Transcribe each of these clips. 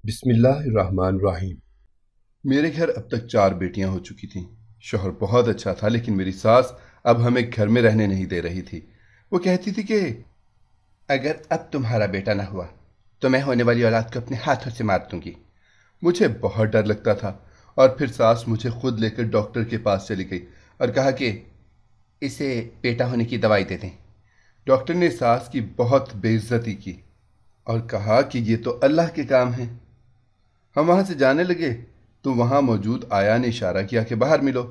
बिस्मिल्लाहिर्रहमानिर्रहीम। मेरे घर अब तक 4 बेटियां हो चुकी थीं। शौहर बहुत अच्छा था, लेकिन मेरी सास अब हमें घर में रहने नहीं दे रही थी। वो कहती थी कि अगर अब तुम्हारा बेटा ना हुआ तो मैं होने वाली औलाद को अपने हाथों से मार दूंगी। मुझे बहुत डर लगता था। और फिर सास मुझे खुद लेकर डॉक्टर के पास चली गई और कहा कि इसे बेटा होने की दवाई दे दें। डॉक्टर ने सास की बहुत बेइज्जती की और कहा कि ये तो अल्लाह के काम है। हम वहां से जाने लगे तो वहां मौजूद आया ने इशारा किया कि बाहर मिलो।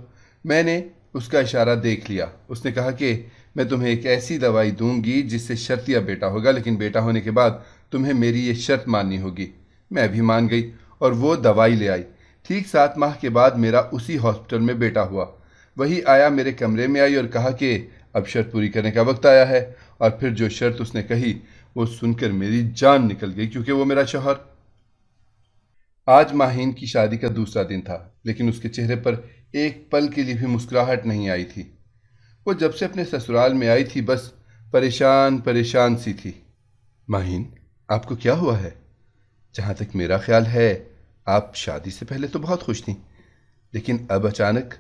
मैंने उसका इशारा देख लिया। उसने कहा कि मैं तुम्हें एक ऐसी दवाई दूंगी जिससे शर्तिया बेटा होगा, लेकिन बेटा होने के बाद तुम्हें मेरी ये शर्त माननी होगी। मैं भी मान गई और वो दवाई ले आई। ठीक 7 माह के बाद मेरा उसी हॉस्पिटल में बेटा हुआ। वही आया मेरे कमरे में आई और कहा कि अब शर्त पूरी करने का वक्त आया है। और फिर जो शर्त उसने कही वो सुनकर मेरी जान निकल गई, क्योंकि वो मेरा शौहर। आज माहीन की शादी का दूसरा दिन था, लेकिन उसके चेहरे पर एक पल के लिए भी मुस्कुराहट नहीं आई थी। वो जब से अपने ससुराल में आई थी बस परेशान परेशान सी थी। माहीन, आपको क्या हुआ है? जहां तक मेरा ख्याल है आप शादी से पहले तो बहुत खुश थी, लेकिन अब अचानक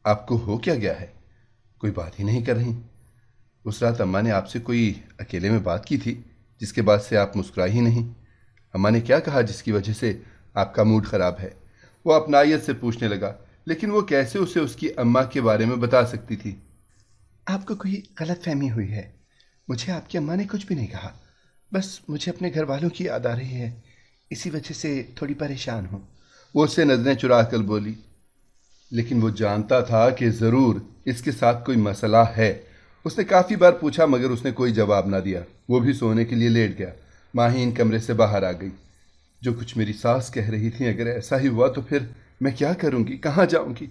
आपको हो क्या गया है? कोई बात ही नहीं कर रही। उस रात अम्मा ने आपसे कोई अकेले में बात की थी जिसके बाद से आप मुस्कुराई ही नहीं। अम्मा ने क्या कहा जिसकी वजह से आपका मूड खराब है? वो अपनायत से पूछने लगा, लेकिन वो कैसे उसे उसकी अम्मा के बारे में बता सकती थी? आपको कोई गलत फहमी हुई है। मुझे आपकी अम्मा ने कुछ भी नहीं कहा। बस मुझे अपने घर वालों की याद आ रही है, इसी वजह से थोड़ी परेशान हूँ। वो उससे नजरें चुरा कर बोली, लेकिन वो जानता था कि जरूर इसके साथ कोई मसला है। उसने काफी बार पूछा मगर उसने कोई जवाब ना दिया। वो भी सोने के लिए लेट गया। माहीन कमरे से बाहर आ गई। जो कुछ मेरी सास कह रही थी, अगर ऐसा ही हुआ तो फिर मैं क्या करूंगी, कहाँ जाऊंगी?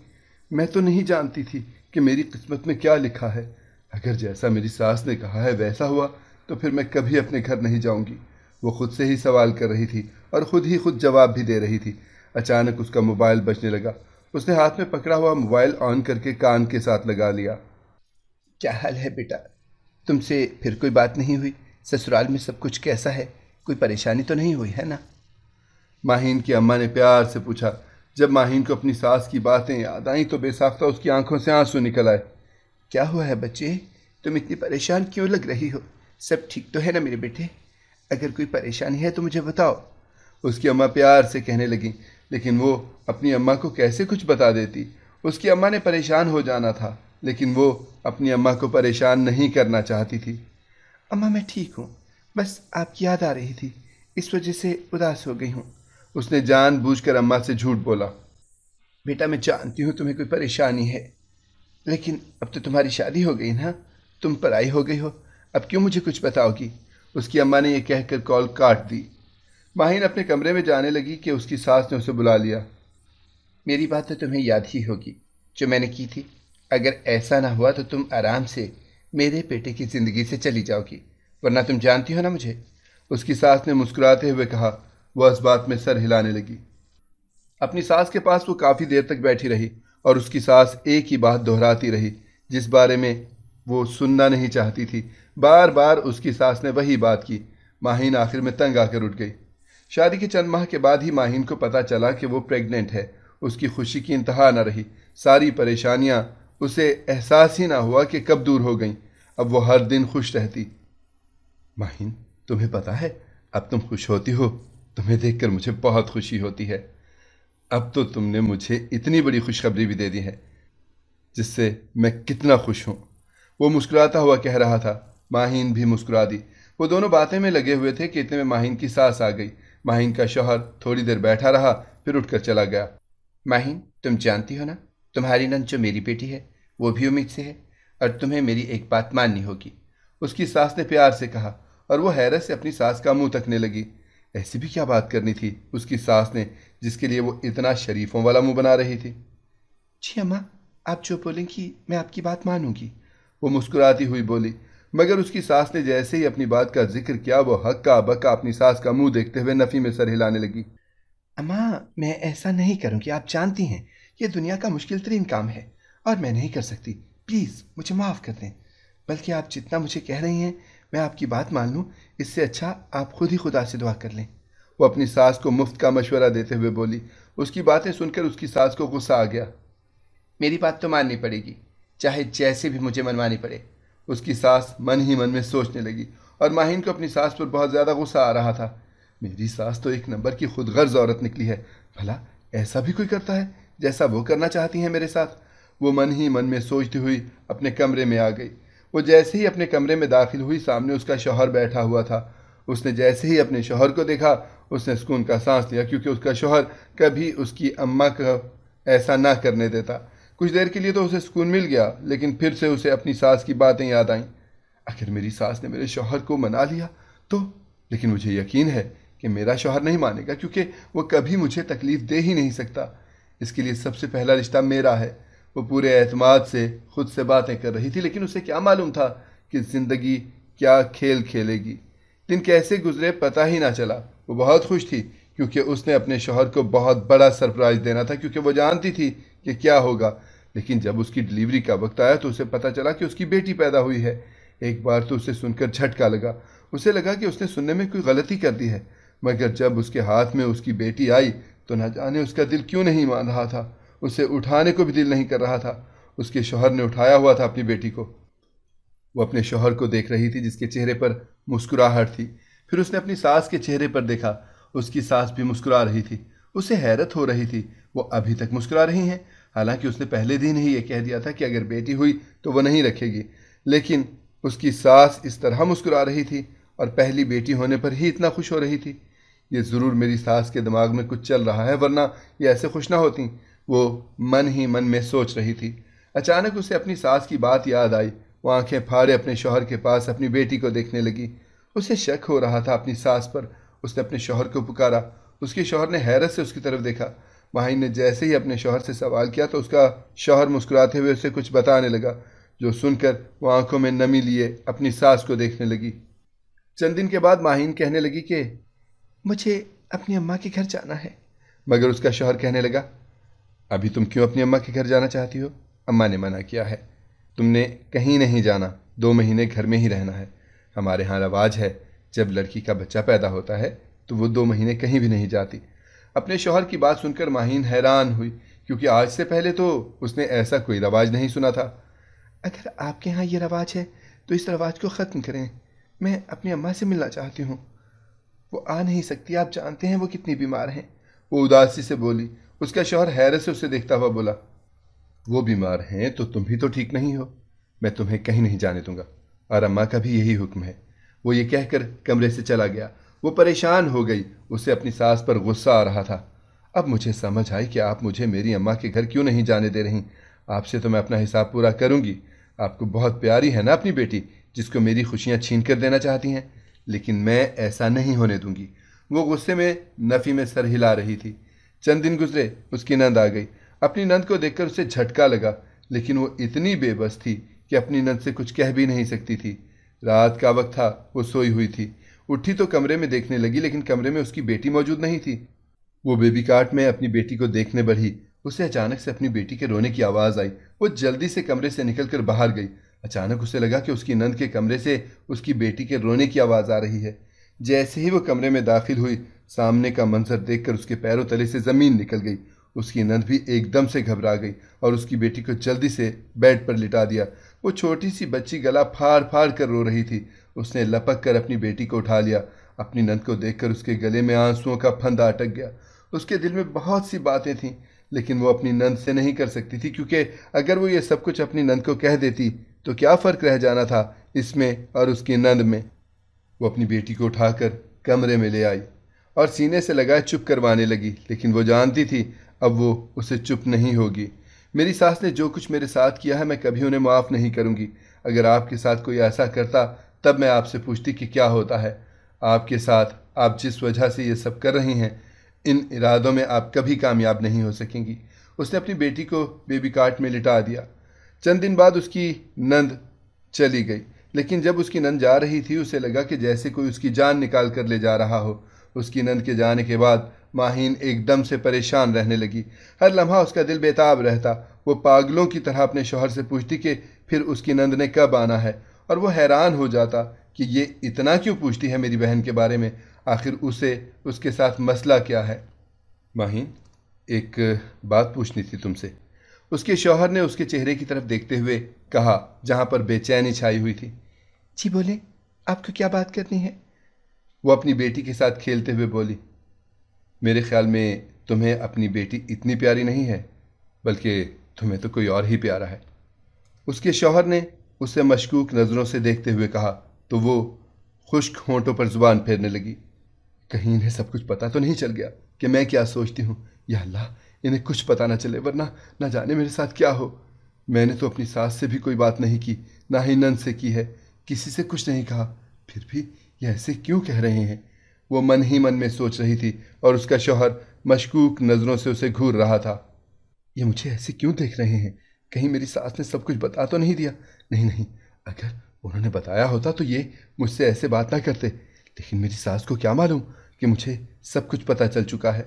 मैं तो नहीं जानती थी कि मेरी किस्मत में क्या लिखा है। अगर जैसा मेरी सास ने कहा है वैसा हुआ तो फिर मैं कभी अपने घर नहीं जाऊंगी। वो खुद से ही सवाल कर रही थी और खुद ही खुद जवाब भी दे रही थी। अचानक उसका मोबाइल बजने लगा। उसने हाथ में पकड़ा हुआ मोबाइल ऑन करके कान के साथ लगा लिया। क्या हाल है बेटा? तुमसे फिर कोई बात नहीं हुई? ससुराल में सब कुछ कैसा है? कोई परेशानी तो नहीं हुई है ना? माहीन की अम्मा ने प्यार से पूछा। जब माहीन को अपनी सास की बातें याद आईं तो बेसाख्ता उसकी आंखों से आंसू निकल आए। क्या हुआ है बच्चे? तुम इतनी परेशान क्यों लग रही हो? सब ठीक तो है ना मेरे बेटे? अगर कोई परेशानी है तो मुझे बताओ, उसकी अम्मा प्यार से कहने लगी। लेकिन वो अपनी अम्मा को कैसे कुछ बता देती? उसकी अम्मा ने परेशान हो जाना था, लेकिन वो अपनी अम्मा को परेशान नहीं करना चाहती थी। अम्मा मैं ठीक हूँ, बस आपकी याद आ रही थी, इस वजह से उदास हो गई हूँ। उसने जानबूझकर अम्मा से झूठ बोला। बेटा मैं जानती हूँ तुम्हें कोई परेशानी है, लेकिन अब तो तुम्हारी शादी हो गई ना, तुम पराई हो गई हो, अब क्यों मुझे कुछ बताओगी? उसकी अम्मा ने यह कहकर कॉल काट दी। माहीन अपने कमरे में जाने लगी कि उसकी सास ने उसे बुला लिया। मेरी बात तो तुम्हें याद ही होगी जो मैंने की थी। अगर ऐसा ना हुआ तो तुम आराम से मेरे बेटे की जिंदगी से चली जाओगी, वरना तुम जानती हो ना मुझे। उसकी सास ने मुस्कुराते हुए कहा। वह इस बात में सर हिलाने लगी। अपनी सास के पास वो काफी देर तक बैठी रही और उसकी सास एक ही बात दोहराती रही जिस बारे में वो सुनना नहीं चाहती थी। बार बार उसकी सास ने वही बात की। माहीन आखिर में तंग आकर उठ गई। शादी के चंद माह के बाद ही माहीन को पता चला कि वो प्रेग्नेंट है। उसकी खुशी की इंतहा न रही। सारी परेशानियां उसे एहसास ही ना हुआ कि कब दूर हो गईं। अब वो हर दिन खुश रहती। माहीन, तुम्हें पता है अब तुम खुश होती हो? तुम्हें देखकर मुझे बहुत खुशी होती है। अब तो तुमने मुझे इतनी बड़ी खुशखबरी भी दे दी है जिससे मैं कितना खुश हूं। वो मुस्कुराता हुआ कह रहा था। माहीन भी मुस्कुरा दी। वो दोनों बातें में लगे हुए थे कि इतने में माहीन की सास आ गई। माहीन का शौहर थोड़ी देर बैठा रहा, फिर उठकर चला गया। माहीन तुम जानती हो ना, तुम्हारी नंद जो मेरी बेटी है वो भी उम्मीद से है, और तुम्हें मेरी एक बात माननी होगी, उसकी सास ने प्यार से कहा। और वो हैरत से अपनी सास का मुंह तकने लगी। ऐसी भी क्या बात करनी थी उसकी सास ने जिसके लिए वो इतना शरीफों वाला मुंह बना रही थी? जी अम्मा, आप जो बोलेंगी मैं आपकी बात मानूंगी, वो मुस्कुराती हुई बोली। मगर उसकी सास ने जैसे ही अपनी बात का जिक्र किया वो हक्का बक्का अपनी सास का मुंह देखते हुए नफी में सर हिलाने लगी। अम्मा मैं ऐसा नहीं करूंगी, आप जानती हैं ये दुनिया का मुश्किल तरीन काम है और मैं नहीं कर सकती। प्लीज़ मुझे माफ़ कर दें। बल्कि आप जितना मुझे कह रही हैं मैं आपकी बात मान लूँ, इससे अच्छा आप खुद ही खुदा से दुआ कर लें। वो अपनी सास को मुफ्त का मशवरा देते हुए बोली। उसकी बातें सुनकर उसकी सास को गुस्सा आ गया। मेरी बात तो माननी पड़ेगी, चाहे जैसे भी मुझे मनवानी पड़े। उसकी सास मन ही मन में सोचने लगी और माहिन को अपनी सास पर बहुत ज़्यादा गुस्सा आ रहा था। मेरी सास तो एक नंबर की खुदगर्ज औरत निकली है, भला ऐसा भी कोई करता है जैसा वो करना चाहती है मेरे साथ। वो मन ही मन में सोचती हुई अपने कमरे में आ गई। वो जैसे ही अपने कमरे में दाखिल हुई, सामने उसका शौहर बैठा हुआ था। उसने जैसे ही अपने शौहर को देखा, उसने सुकून का सांस लिया, क्योंकि उसका शौहर कभी उसकी अम्मा को ऐसा ना करने देता। कुछ देर के लिए तो उसे सुकून मिल गया, लेकिन फिर से उसे अपनी सास की बातें याद आईं। आखिर मेरी सास ने मेरे शौहर को मना लिया तो, लेकिन मुझे यकीन है कि मेरा शौहर नहीं मानेगा, क्योंकि वो कभी मुझे तकलीफ दे ही नहीं सकता। इसके लिए सबसे पहला रिश्ता मेरा है। वो पूरे एतमाद से खुद से बातें कर रही थी, लेकिन उसे क्या मालूम था कि ज़िंदगी क्या खेल खेलेगी। दिन कैसे गुजरे पता ही ना चला। वो बहुत खुश थी, क्योंकि उसने अपने शौहर को बहुत बड़ा सरप्राइज़ देना था, क्योंकि वो जानती थी कि क्या होगा। लेकिन जब उसकी डिलीवरी का वक्त आया तो उसे पता चला कि उसकी बेटी पैदा हुई है। एक बार तो उसे सुनकर झटका लगा। उसे लगा कि उसने सुनने में कोई गलती कर दी है, मगर जब उसके हाथ में उसकी बेटी आई तो न जाने उसका दिल क्यों नहीं मान रहा था। उसे उठाने को भी दिल नहीं कर रहा था। उसके शौहर ने उठाया हुआ था अपनी बेटी को। वो अपने शौहर को देख रही थी, जिसके चेहरे पर मुस्कुराहट थी। फिर उसने अपनी सास के चेहरे पर देखा। उसकी सास भी मुस्कुरा रही थी। उसे हैरत हो रही थी, वो अभी तक मुस्कुरा रही हैं। हालांकि उसने पहले दिन ही ये कह दिया था कि अगर बेटी हुई तो वह नहीं रखेगी, लेकिन उसकी सास इस तरह मुस्कुरा रही थी और पहली बेटी होने पर ही इतना खुश हो रही थी। ये ज़रूर मेरी सास के दिमाग में कुछ चल रहा है, वरना ये ऐसे खुश ना होती। वो मन ही मन में सोच रही थी। अचानक उसे अपनी सास की बात याद आई। वो आंखें फाड़े अपने शौहर के पास अपनी बेटी को देखने लगी। उसे शक हो रहा था अपनी सास पर। उसने अपने शौहर को पुकारा। उसके शौहर ने हैरत से उसकी तरफ देखा। माहिन ने जैसे ही अपने शौहर से सवाल किया तो उसका शौहर मुस्कुराते हुए उसे कुछ बताने लगा, जो सुनकर वो आंखों में नमी लिए अपनी सास को देखने लगी। चंद दिन के बाद माहिन कहने लगी कि मुझे अपनी अम्मा के घर जाना है। मगर उसका शौहर कहने लगा, अभी तुम क्यों अपनी अम्मा के घर जाना चाहती हो? अम्मा ने मना किया है। तुमने कहीं नहीं जाना, 2 महीने घर में ही रहना है। हमारे यहाँ रवाज है, जब लड़की का बच्चा पैदा होता है तो वो 2 महीने कहीं भी नहीं जाती। अपने शौहर की बात सुनकर माहिन हैरान हुई, क्योंकि आज से पहले तो उसने ऐसा कोई रवाज नहीं सुना था। अगर आपके यहाँ ये रवाज है तो इस रवाज को ख़त्म करें। मैं अपनी अम्मा से मिलना चाहती हूँ। वो आ नहीं सकती, आप जानते हैं वो कितनी बीमार हैं। वो उदासी से बोली। उसका शौहर हैरत से उसे देखता हुआ बोला, वो बीमार हैं तो तुम भी तो ठीक नहीं हो। मैं तुम्हें कहीं नहीं जाने दूंगा, और अम्मा का भी यही हुक्म है। वो ये कहकर कमरे से चला गया। वो परेशान हो गई। उसे अपनी सास पर गुस्सा आ रहा था। अब मुझे समझ आई कि आप मुझे मेरी अम्मा के घर क्यों नहीं जाने दे रही। आपसे तो मैं अपना हिसाब पूरा करूंगी। आपको बहुत प्यारी है ना अपनी बेटी, जिसको मेरी खुशियां छीन कर देना चाहती हैं, लेकिन मैं ऐसा नहीं होने दूंगी। वो गुस्से में नफ़ी में सर हिला रही थी। चंद दिन गुजरे, उसकी नंद आ गई। अपनी नंद को देखकर उसे झटका लगा, लेकिन वो इतनी बेबस थी कि अपनी नंद से कुछ कह भी नहीं सकती थी। रात का वक्त था, वो सोई हुई थी। उठी तो कमरे में देखने लगी, लेकिन कमरे में उसकी बेटी मौजूद नहीं थी। वो बेबी कार्ट में अपनी बेटी को देखने बढ़ी। उसे अचानक से अपनी बेटी के रोने की आवाज़ आई। वो जल्दी से कमरे से निकलकर बाहर गई। अचानक उसे लगा कि उसकी नंद के कमरे से उसकी बेटी के रोने की आवाज़ आ रही है। जैसे ही वो कमरे में दाखिल हुई, सामने का मंजर देखकर उसके पैरों तले से ज़मीन निकल गई। उसकी नंद भी एकदम से घबरा गई और उसकी बेटी को जल्दी से बेड पर लिटा दिया। वो छोटी सी बच्ची गला फाड़ फाड़ कर रो रही थी। उसने लपक कर अपनी बेटी को उठा लिया। अपनी नंद को देखकर उसके गले में आंसुओं का फंदा अटक गया। उसके दिल में बहुत सी बातें थीं, लेकिन वो अपनी नंद से नहीं कर सकती थी, क्योंकि अगर वो ये सब कुछ अपनी नंद को कह देती तो क्या फ़र्क रह जाना था इसमें और उसकी नंद में। वो अपनी बेटी को उठाकर कमरे में ले आई और सीने से लगाए चुप करवाने लगी, लेकिन वो जानती थी अब वो उसे चुप नहीं होगी। मेरी सास ने जो कुछ मेरे साथ किया है, मैं कभी उन्हें माफ़ नहीं करूँगी। अगर आपके साथ कोई ऐसा करता तब मैं आपसे पूछती कि क्या होता है आपके साथ। आप जिस वजह से ये सब कर रही हैं, इन इरादों में आप कभी कामयाब नहीं हो सकेंगी। उसने अपनी बेटी को बेबी कार्ट में लिटा दिया। चंद दिन बाद उसकी नंद चली गई, लेकिन जब उसकी नंद जा रही थी उसे लगा कि जैसे कोई उसकी जान निकाल कर ले जा रहा हो। उसकी नंद के जाने के बाद माहीन एकदम से परेशान रहने लगी। हर लम्हा उसका दिल बेताब रहता। वो पागलों की तरह अपने शौहर से पूछती कि फिर उसकी नंद ने कब आना है, और वो हैरान हो जाता कि ये इतना क्यों पूछती है मेरी बहन के बारे में। आखिर उसे उसके साथ मसला क्या है? माहिन, एक बात पूछनी थी तुमसे। उसके शौहर ने उसके चेहरे की तरफ देखते हुए कहा, जहां पर बेचैनी छाई हुई थी। जी बोले, आपको क्या बात करनी है? वो अपनी बेटी के साथ खेलते हुए बोली, मेरे ख्याल में तुम्हें अपनी बेटी इतनी प्यारी नहीं है, बल्कि तुम्हें तो कोई और ही प्यारा है। उसके शौहर ने उसे मशकूक नज़रों से देखते हुए कहा तो वो खुश्क होंठों पर जुबान फेरने लगी। कहीं इन्हें सब कुछ पता तो नहीं चल गया कि मैं क्या सोचती हूँ? या अल्लाह, इन्हें कुछ पता ना चले, वरना ना जाने मेरे साथ क्या हो। मैंने तो अपनी सास से भी कोई बात नहीं की, ना ही नंद से की है, किसी से कुछ नहीं कहा। फिर भी ये ऐसे क्यों कह रहे हैं? वो मन ही मन में सोच रही थी और उसका शौहर मशकूक नज़रों से उसे घूर रहा था। ये मुझे ऐसे क्यों देख रहे हैं? कहीं मेरी सास ने सब कुछ बता तो नहीं दिया? नहीं नहीं, अगर उन्होंने बताया होता तो ये मुझसे ऐसे बात ना करते। लेकिन मेरी सास को क्या मालूम कि मुझे सब कुछ पता चल चुका है।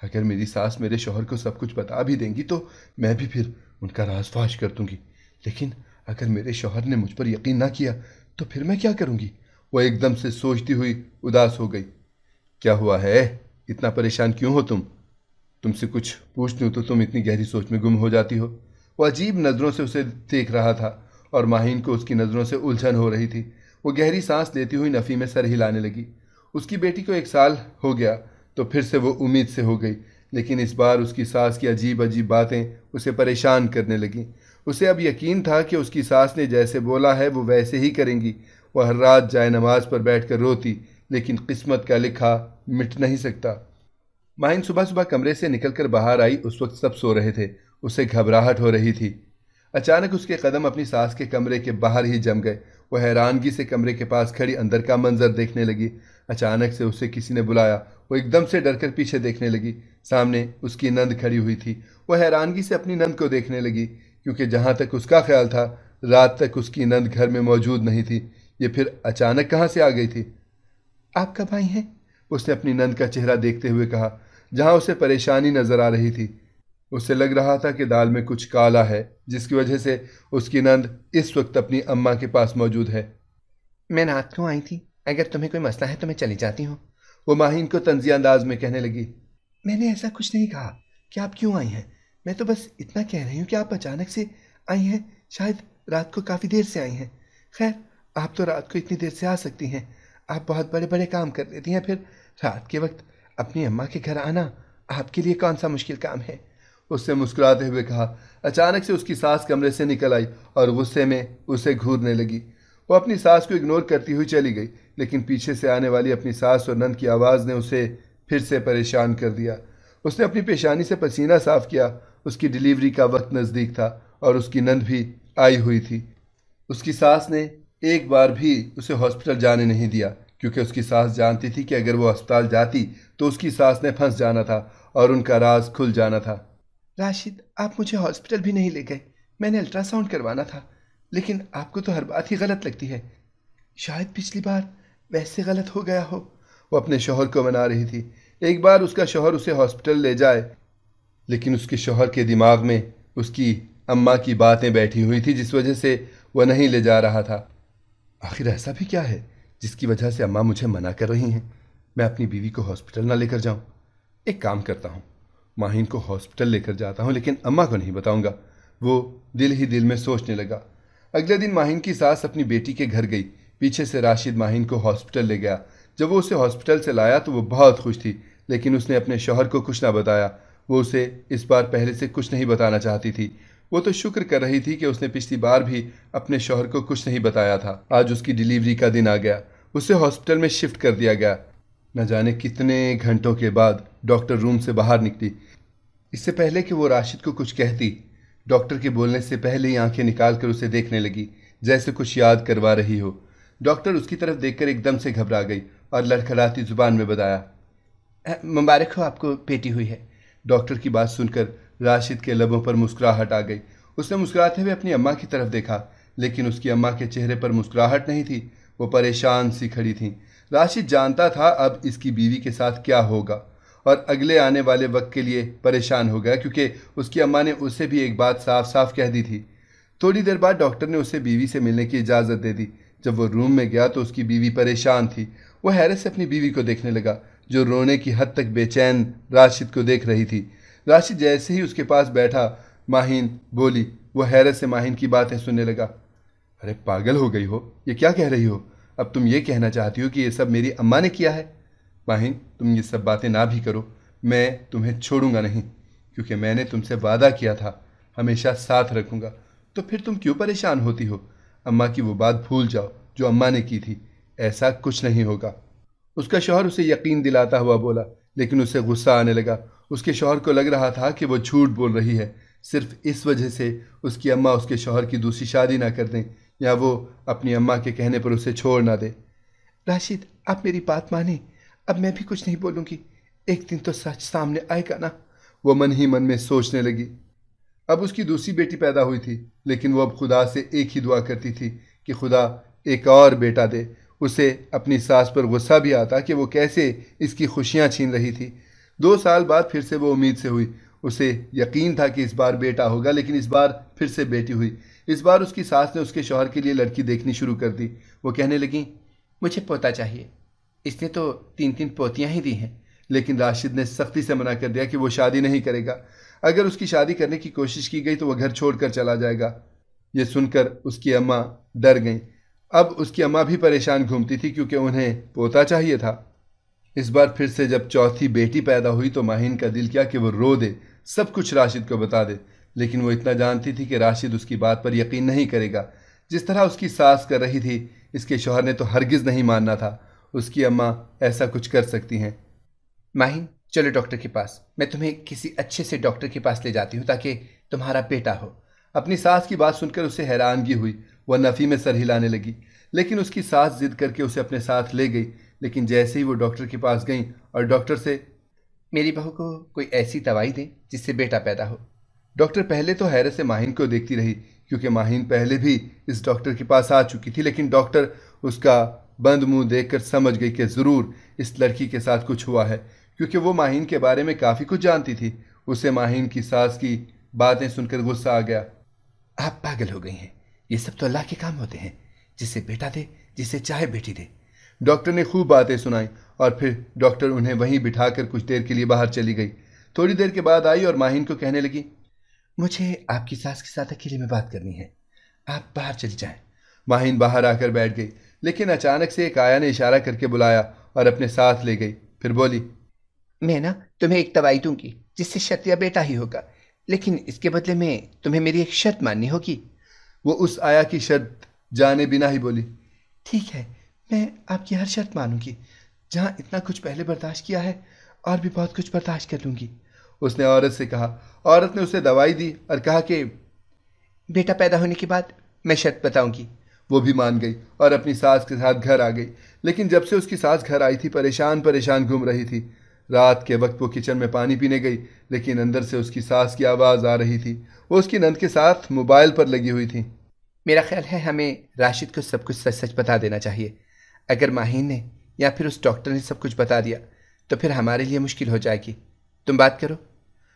अगर मेरी सास मेरे शौहर को सब कुछ बता भी देंगी तो मैं भी फिर उनका राज फाश कर दूंगी। लेकिन अगर मेरे शौहर ने मुझ पर यकीन ना किया तो फिर मैं क्या करूंगी? वो एकदम से सोचती हुई उदास हो गई। क्या हुआ है? इतना परेशान क्यों हो तुम? तुमसे कुछ पूछ लूं तो तुम इतनी गहरी सोच में गुम हो जाती हो। वो अजीब नज़रों से उसे देख रहा था और माहिन को उसकी नज़रों से उलझन हो रही थी। वो गहरी सांस लेती हुई नफ़ी में सर हिलाने लगी। उसकी बेटी को 1 साल हो गया तो फिर से वो उम्मीद से हो गई, लेकिन इस बार उसकी सास की अजीब अजीब बातें उसे परेशान करने लगीं। उसे अब यकीन था कि उसकी सास ने जैसे बोला है वो वैसे ही करेंगी। वह हर रात जाए नमाज पर बैठकर रोती, लेकिन किस्मत का लिखा मिट नहीं सकता। माहिन सुबह सुबह कमरे से निकलकर बाहर आई। उस वक्त सब सो रहे थे। उसे घबराहट हो रही थी। अचानक उसके कदम अपनी सास के कमरे के बाहर ही जम गए। वह हैरानगी से कमरे के पास खड़ी अंदर का मंजर देखने लगी। अचानक से उसे किसी ने बुलाया। वो एकदम से डरकर पीछे देखने लगी। सामने उसकी नंद खड़ी हुई थी। वह हैरानगी से अपनी नंद को देखने लगी, क्योंकि जहां तक उसका ख्याल था रात तक उसकी नंद घर में मौजूद नहीं थी। ये फिर अचानक कहाँ से आ गई थी? आप कब आई हैं? उसने अपनी नंद का चेहरा देखते हुए कहा, जहां उसे परेशानी नजर आ रही थी। उसे लग रहा था कि दाल में कुछ काला है, जिसकी वजह से उसकी नंद इस वक्त अपनी अम्मा के पास मौजूद है। मैं रात को आई थी, अगर तुम्हें कोई मसला है तो मैं चली जाती हूँ। वो माहिन को तंजिया अंदाज में कहने लगी। मैंने ऐसा कुछ नहीं कहा कि आप क्यों आई हैं। मैं तो बस इतना कह रही हूँ कि आप अचानक से आई हैं, शायद रात को काफ़ी देर से आई हैं। खैर, आप तो रात को इतनी देर से आ सकती हैं। आप बहुत बड़े बड़े काम कर लेती हैं, फिर रात के वक्त अपनी अम्मा के घर आना आपके लिए कौन सा मुश्किल काम है? उससे मुस्कुराते हुए कहा। अचानक से उसकी सास कमरे से निकल आई और गुस्से में उसे घूरने लगी। वो अपनी सास को इग्नोर करती हुई चली गई, लेकिन पीछे से आने वाली अपनी सास और नंद की आवाज़ ने उसे फिर से परेशान कर दिया। उसने अपनी पेशानी से पसीना साफ किया। उसकी डिलीवरी का वक्त नज़दीक था और उसकी नंद भी आई हुई थी। उसकी सास ने एक बार भी उसे हॉस्पिटल जाने नहीं दिया, क्योंकि उसकी सास जानती थी कि अगर वो अस्पताल जाती तो उसकी सास ने फंस जाना था और उनका राज खुल जाना था। राशिद, आप मुझे हॉस्पिटल भी नहीं ले गए। मैंने अल्ट्रासाउंड करवाना था, लेकिन आपको तो हर बात ही गलत लगती है। शायद पिछली बार वैसे गलत हो गया हो। वो अपने शौहर को मना रही थी। एक बार उसका शौहर उसे हॉस्पिटल ले जाए, लेकिन उसके शौहर के दिमाग में उसकी अम्मा की बातें बैठी हुई थी, जिस वजह से वह नहीं ले जा रहा था। आखिर ऐसा भी क्या है जिसकी वजह से अम्मा मुझे मना कर रही हैं? मैं अपनी बीवी को हॉस्पिटल ना लेकर जाऊं। एक काम करता हूं, माहिन को हॉस्पिटल लेकर जाता हूं, लेकिन अम्मा को नहीं बताऊंगा। वो दिल ही दिल में सोचने लगा। अगले दिन माहिन की सास अपनी बेटी के घर गई। पीछे से राशिद माहिन को हॉस्पिटल ले गया। जब वो उसे हॉस्पिटल से लाया तो वो बहुत खुश थी, लेकिन उसने अपने शौहर को कुछ ना बताया। वो उसे इस बार पहले से कुछ नहीं बताना चाहती थी। वो तो शुक्र कर रही थी कि उसने पिछली बार भी अपने शौहर को कुछ नहीं बताया था। आज उसकी डिलीवरी का दिन आ गया। उसे हॉस्पिटल में शिफ्ट कर दिया गया। न जाने कितने घंटों के बाद डॉक्टर रूम से बाहर निकली। इससे पहले कि वो राशिद को कुछ कहती, डॉक्टर के बोलने से पहले ही आंखें निकाल कर उसे देखने लगी, जैसे कुछ याद करवा रही हो। डॉक्टर उसकी तरफ देखकर एकदम से घबरा गई और लड़खड़ाती जुबान में बताया, मुबारक हो, आपको बेटी हुई है। डॉक्टर की बात सुनकर राशिद के लबों पर मुस्कुराहट आ गई। उसने मुस्कुराते हुए अपनी अम्मा की तरफ देखा, लेकिन उसकी अम्मा के चेहरे पर मुस्कुराहट नहीं थी। वो परेशान सी खड़ी थी। राशिद जानता था अब इसकी बीवी के साथ क्या होगा और अगले आने वाले वक्त के लिए परेशान हो गया, क्योंकि उसकी अम्मा ने उसे भी एक बात साफ साफ कह दी थी। थोड़ी देर बाद डॉक्टर ने उसे बीवी से मिलने की इजाज़त दे दी। जब वो रूम में गया तो उसकी बीवी परेशान थी। वो हैरत से अपनी बीवी को देखने लगा, जो रोने की हद तक बेचैन राशिद को देख रही थी। राशिद जैसे ही उसके पास बैठा, माहिन बोली। वो हैरत से माहिन की बातें सुनने लगा। अरे पागल हो गई हो, ये क्या कह रही हो? अब तुम ये कहना चाहती हो कि ये सब मेरी अम्मा ने किया है? माहिन, तुम ये सब बातें ना भी करो, मैं तुम्हें छोड़ूंगा नहीं, क्योंकि मैंने तुमसे वादा किया था हमेशा साथ रखूंगा। तो फिर तुम क्यों परेशान होती हो? अम्मा की वो बात भूल जाओ जो अम्मा ने की थी। ऐसा कुछ नहीं होगा। उसका शौहर उसे यकीन दिलाता हुआ बोला, लेकिन उसे गुस्सा आने लगा। उसके शौहर को लग रहा था कि वो झूठ बोल रही है, सिर्फ इस वजह से उसकी अम्मा उसके शौहर की दूसरी शादी ना कर दें, या वो अपनी अम्मा के कहने पर उसे छोड़ ना दे। राशिद, आप मेरी बात माने, अब मैं भी कुछ नहीं बोलूंगी। एक दिन तो सच सामने आएगा ना। वो मन ही मन में सोचने लगी। अब उसकी दूसरी बेटी पैदा हुई थी, लेकिन वो अब खुदा से एक ही दुआ करती थी कि खुदा एक और बेटा दे। उसे अपनी सास पर गुस्सा भी आता कि वो कैसे इसकी खुशियां छीन रही थी। 2 साल बाद फिर से वो उम्मीद से हुई। उसे यकीन था कि इस बार बेटा होगा, लेकिन इस बार फिर से बेटी हुई। इस बार उसकी सास ने उसके शौहर के लिए लड़की देखनी शुरू कर दी। वो कहने लगी, मुझे पोता चाहिए। इसने तो 3-3 पोतियां ही दी हैं। लेकिन राशिद ने सख्ती से मना कर दिया कि वो शादी नहीं करेगा। अगर उसकी शादी करने की कोशिश की गई तो वह घर छोड़कर चला जाएगा। ये सुनकर उसकी अम्मा डर गईं। अब उसकी अम्मा भी परेशान घूमती थी, क्योंकि उन्हें पोता चाहिए था। इस बार फिर से जब चौथी बेटी पैदा हुई तो माहिन का दिल किया कि वो रो दे, सब कुछ राशिद को बता दे, लेकिन वो इतना जानती थी कि राशिद उसकी बात पर यकीन नहीं करेगा। जिस तरह उसकी सास कर रही थी, इसके शौहर ने तो हरगिज नहीं मानना था उसकी अम्मा ऐसा कुछ कर सकती हैं। माहिन, चलो डॉक्टर के पास। मैं तुम्हें किसी अच्छे से डॉक्टर के पास ले जाती हूँ ताकि तुम्हारा बेटा हो। अपनी सास की बात सुनकर उसे हैरानगी हुई। वह नफ़ी में सर हिलाने लगी, लेकिन उसकी सास जिद करके उसे अपने साथ ले गई। लेकिन जैसे ही वो डॉक्टर के पास गई और डॉक्टर से, मेरी बहू को कोई ऐसी दवाई दें जिससे बेटा पैदा हो। डॉक्टर पहले तो हैरत से माहिन को देखती रही, क्योंकि माहिन पहले भी इस डॉक्टर के पास आ चुकी थी। लेकिन डॉक्टर उसका बंद मुंह देखकर समझ गई कि ज़रूर इस लड़की के साथ कुछ हुआ है, क्योंकि वो माहिन के बारे में काफ़ी कुछ जानती थी। उसे माहिन की सास की बातें सुनकर गुस्सा आ गया। आप पागल हो गई हैं। ये सब तो अल्लाह के काम होते हैं, जिसे बेटा दे, जिसे चाहे बेटी दे। डॉक्टर ने खूब बातें सुनाई और फिर डॉक्टर उन्हें वहीं बिठाकर कुछ देर के लिए बाहर चली गई। थोड़ी देर के बाद आई और माहिन को कहने लगी, मुझे आपकी सास के साथ अकेले में बात करनी है, आप बाहर चली जाएं। माहिन बाहर आकर बैठ गई, लेकिन अचानक से एक आया ने इशारा करके बुलाया और अपने साथ ले गई। फिर बोली, मैं ना तुम्हें एक दवाई दूंगी जिससे शर्तिया बेटा ही होगा, लेकिन इसके बदले में तुम्हें मेरी एक शर्त माननी होगी। वो उस आया की शर्त जाने बिना ही बोली, ठीक है, मैं आपकी हर शर्त मानूंगी। जहां इतना कुछ पहले बर्दाश्त किया है, और भी बहुत कुछ बर्दाश्त कर लूंगी। उसने औरत से कहा। औरत ने उसे दवाई दी और कहा कि बेटा पैदा होने के बाद मैं शर्त बताऊंगी। वो भी मान गई और अपनी सास के साथ घर आ गई। लेकिन जब से उसकी सास घर आई थी, परेशान परेशान घूम रही थी। रात के वक्त वो किचन में पानी पीने गई, लेकिन अंदर से उसकी सास की आवाज़ आ रही थी। वो उसकी नंद के साथ मोबाइल पर लगी हुई थी। मेरा ख्याल है हमें राशिद को सब कुछ सच सच बता देना चाहिए। अगर माहिन ने या फिर उस डॉक्टर ने सब कुछ बता दिया तो फिर हमारे लिए मुश्किल हो जाएगी। तुम बात करो।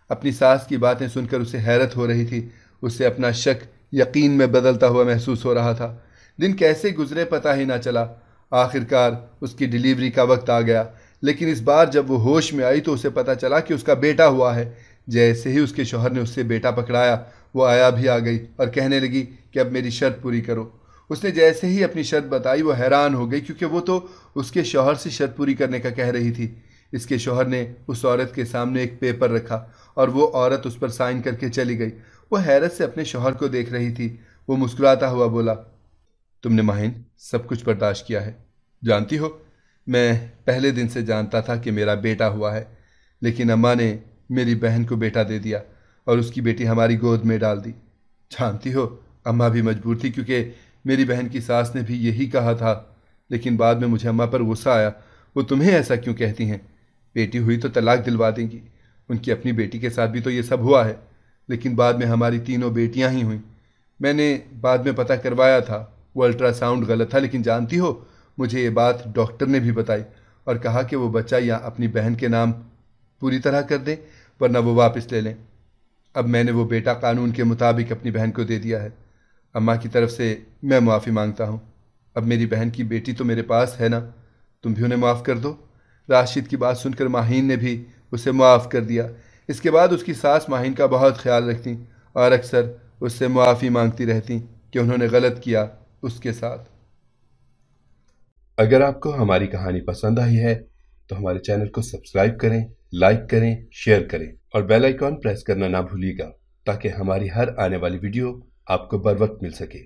अपनी सास की बातें सुनकर उसे हैरत हो रही थी। उसे अपना शक यकीन में बदलता हुआ महसूस हो रहा था। दिन कैसे गुजरे पता ही ना चला। आखिरकार उसकी डिलीवरी का वक्त आ गया, लेकिन इस बार जब वो होश में आई तो उसे पता चला कि उसका बेटा हुआ है। जैसे ही उसके शौहर ने उससे बेटा पकड़ाया, वो आया भी आ गई और कहने लगी कि अब मेरी शर्त पूरी करो। उसने जैसे ही अपनी शर्त बताई, वो हैरान हो गई, क्योंकि वो तो उसके शौहर से शर्त पूरी करने का कह रही थी। इसके शौहर ने उस औरत के सामने एक पेपर रखा और वो औरत उस पर साइन करके चली गई। वो हैरत से अपने शौहर को देख रही थी। वो मुस्कुराता हुआ बोला, तुमने माहिन सब कुछ बर्दाश्त किया है। जानती हो, मैं पहले दिन से जानता था कि मेरा बेटा हुआ है, लेकिन अम्मा ने मेरी बहन को बेटा दे दिया और उसकी बेटी हमारी गोद में डाल दी। जानती हो, अम्मा भी मजबूर थी, क्योंकि मेरी बहन की सास ने भी यही कहा था। लेकिन बाद में मुझे अम्मा पर गुस्सा आया। वो तुम्हें ऐसा क्यों कहती हैं? बेटी हुई तो तलाक दिलवा देंगी। उनकी अपनी बेटी के साथ भी तो ये सब हुआ है, लेकिन बाद में हमारी तीनों बेटियां ही हुईं। मैंने बाद में पता करवाया था, वो अल्ट्रासाउंड गलत था। लेकिन जानती हो, मुझे ये बात डॉक्टर ने भी बताई और कहा कि वो बच्चा या अपनी बहन के नाम पूरी तरह कर दें, वरना वो वापस ले लें। अब मैंने वो बेटा कानून के मुताबिक अपनी बहन को दे दिया है। अम्मा की तरफ से मैं माफ़ी मांगता हूँ। अब मेरी बहन की बेटी तो मेरे पास है ना, तुम भी उन्हें माफ़ कर दो। राशिद की बात सुनकर माहीन ने भी उसे माफ़ कर दिया। इसके बाद उसकी सास माहीन का बहुत ख्याल रखती और अक्सर उससे मुआफ़ी मांगती रहती कि उन्होंने गलत किया उसके साथ। अगर आपको हमारी कहानी पसंद आई है तो हमारे चैनल को सब्सक्राइब करें, लाइक करें, शेयर करें और बेल आइकॉन प्रेस करना ना भूलिएगा ताकि हमारी हर आने वाली वीडियो आपको बर वक्त मिल सके।